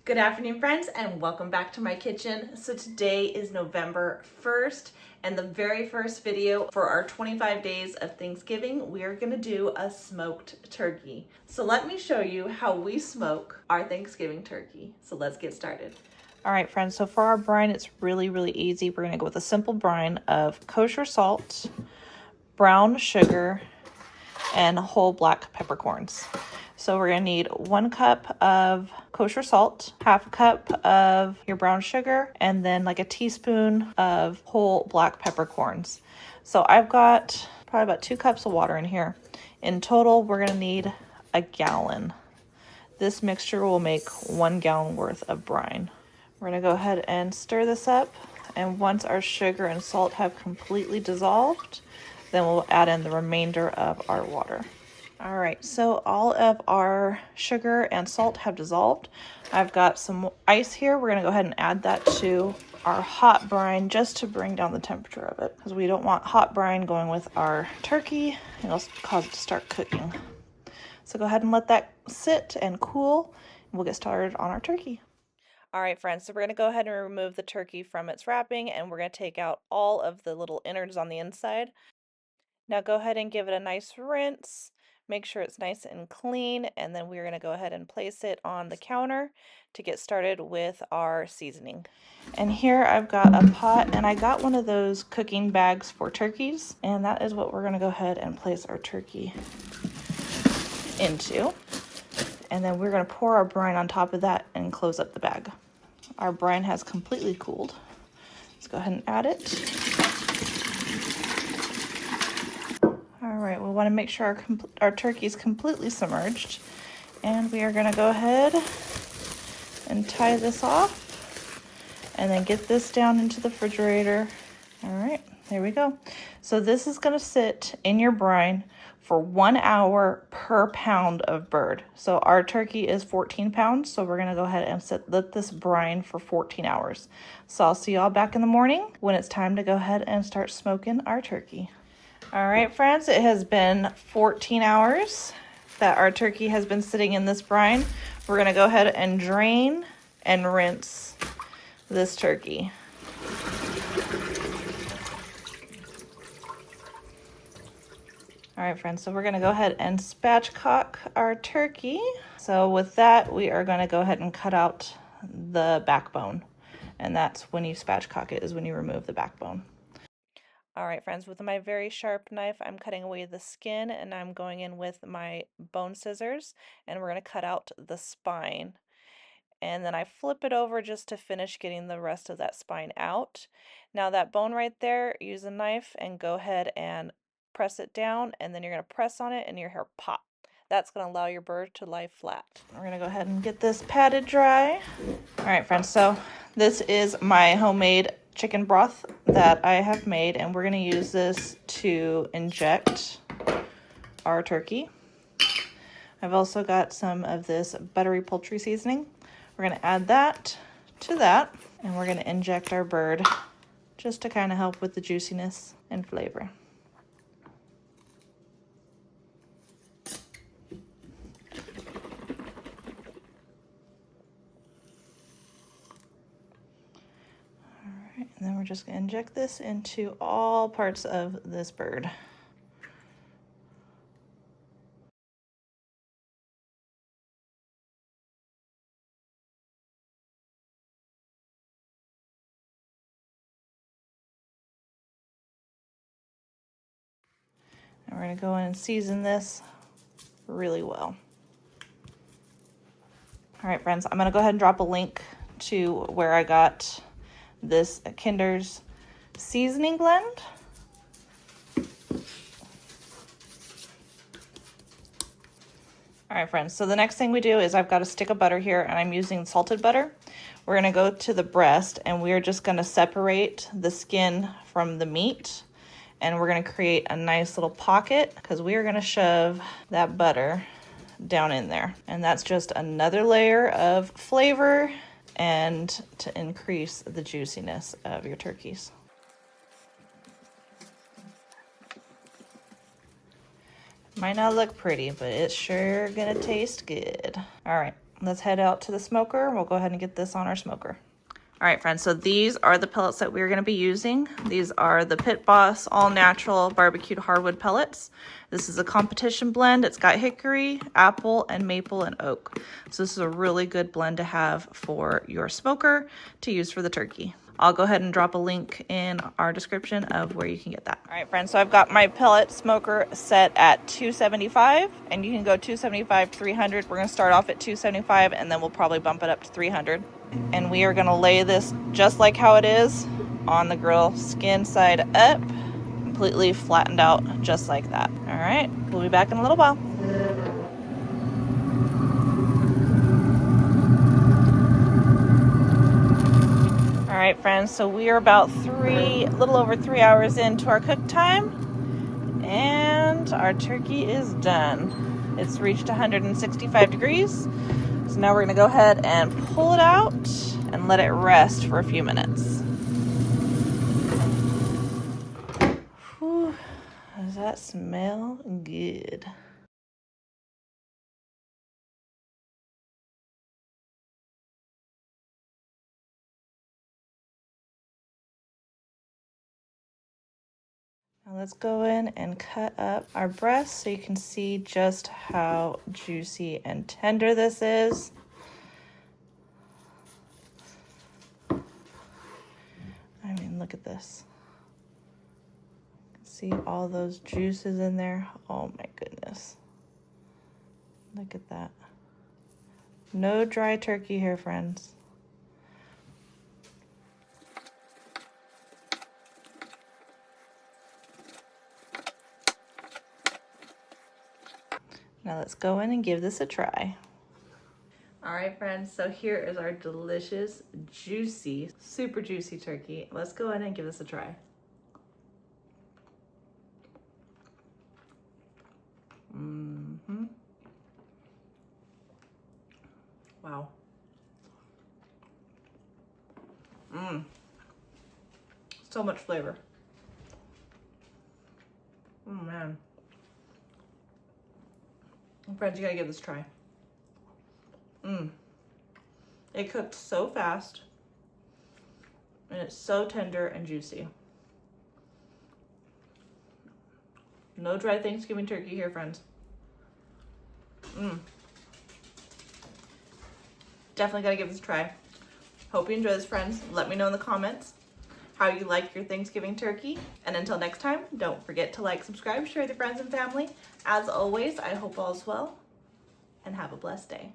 Good afternoon, friends, and welcome back to my kitchen. So today is November 1st, and the very first video for our 25 days of Thanksgiving, we are gonna do a smoked turkey. So let me show you how we smoke our Thanksgiving turkey. So let's get started. All right, friends, so for our brine, it's really easy. We're gonna go with a simple brine of kosher salt, brown sugar, and whole black peppercorns. So we're gonna need 1 cup of kosher salt, half a cup of your brown sugar, and then like a teaspoon of whole black peppercorns. So I've got probably about 2 cups of water in here. In total, we're gonna need a gallon. This mixture will make 1 gallon worth of brine. We're gonna go ahead and stir this up, and once our sugar and salt have completely dissolved, then we'll add in the remainder of our water. All right, so all of our sugar and salt have dissolved. I've got some ice here. We're gonna go ahead and add that to our hot brine just to bring down the temperature of it, because we don't want hot brine going with our turkey. It'll cause it to start cooking. So go ahead and let that sit and cool, and we'll get started on our turkey. All right, friends, so we're going to go ahead and remove the turkey from its wrapping, and we're going to take out all of the little innards on the inside. Now go ahead and give it a nice rinse. Make sure it's nice and clean, and then we're going to go ahead and place it on the counter to get started with our seasoning. And here I've got a pot, and I got one of those cooking bags for turkeys, and that is what we're going to go ahead and place our turkey into. And then we're going to pour our brine on top of that and close up the bag. Our brine has completely cooled. Let's go ahead and add it. All right, we want to make sure our turkey is completely submerged. And we are going to go ahead and tie this off and then get this down into the refrigerator. All right, there we go. So this is going to sit in your brine for 1 hour per pound of bird. So our turkey is 14 pounds, so we're gonna go ahead and let this brine for 14 hours. So I'll see y'all back in the morning when it's time to go ahead and start smoking our turkey. All right, friends, it has been 14 hours that our turkey has been sitting in this brine. We're gonna go ahead and drain and rinse this turkey. All right, friends, so we're gonna go ahead and spatchcock our turkey. So with that, we are gonna go ahead and cut out the backbone. And that's when you spatchcock it, is when you remove the backbone. All right, friends, with my very sharp knife, I'm cutting away the skin, and I'm going in with my bone scissors, and we're gonna cut out the spine. And then I flip it over just to finish getting the rest of that spine out. Now that bone right there, use a knife and go ahead and press it down, and then you're going to press on it and your hair pop. That's going to allow your bird to lie flat. We're going to go ahead and get this patted dry. All right, friends, so this is my homemade chicken broth that I have made, and we're going to use this to inject our turkey. I've also got some of this buttery poultry seasoning. We're going to add that to that, and we're going to inject our bird just to kind of help with the juiciness and flavor. All right, and then we're just going to inject this into all parts of this bird. And we're going to go in and season this really well. All right, friends, I'm going to go ahead and drop a link to where I got this Kinder's seasoning blend. All right, friends, so the next thing we do is I've got a stick of butter here, and I'm using salted butter. We're going to go to the breast, and we're just going to separate the skin from the meat, and we're going to create a nice little pocket, because we are going to shove that butter down in there. And that's just another layer of flavor and to increase the juiciness of your turkeys. Might not look pretty, but it's sure gonna taste good. All right, let's head out to the smoker. We'll go ahead and get this on our smoker. All right, friends, so these are the pellets that we're gonna be using. These are the Pit Boss All Natural Barbecued Hardwood Pellets. This is a competition blend. It's got hickory, apple, and maple and oak. So this is a really good blend to have for your smoker to use for the turkey. I'll go ahead and drop a link in our description of where you can get that. All right, friends, so I've got my pellet smoker set at 275, and you can go 275, 300. We're gonna start off at 275, and then we'll probably bump it up to 300. And we are gonna lay this just like how it is on the grill, skin side up, completely flattened out just like that. All right, we'll be back in a little while. All right, friends, so we are about a little over 3 hours into our cook time, and our turkey is done. It's reached 165 degrees. So now we're gonna go ahead and pull it out and let it rest for a few minutes. Whew, does that smell good? Now let's go in and cut up our breast so you can see just how juicy and tender this is. I mean, look at this. See all those juices in there? Oh my goodness. Look at that. No dry turkey here, friends. Now let's go in and give this a try. All right, friends, so here is our delicious, juicy, super juicy turkey. Let's go in and give this a try. Wow. So much flavor. Oh man. Friends, you gotta give this a try. It cooked so fast, and it's so tender and juicy. No dry Thanksgiving turkey here, friends. Definitely gotta give this a try. Hope you enjoy this, friends. Let me know in the comments how you like your Thanksgiving turkey. And until next time, don't forget to like, subscribe, share with your friends and family. As always, I hope all is well, and have a blessed day.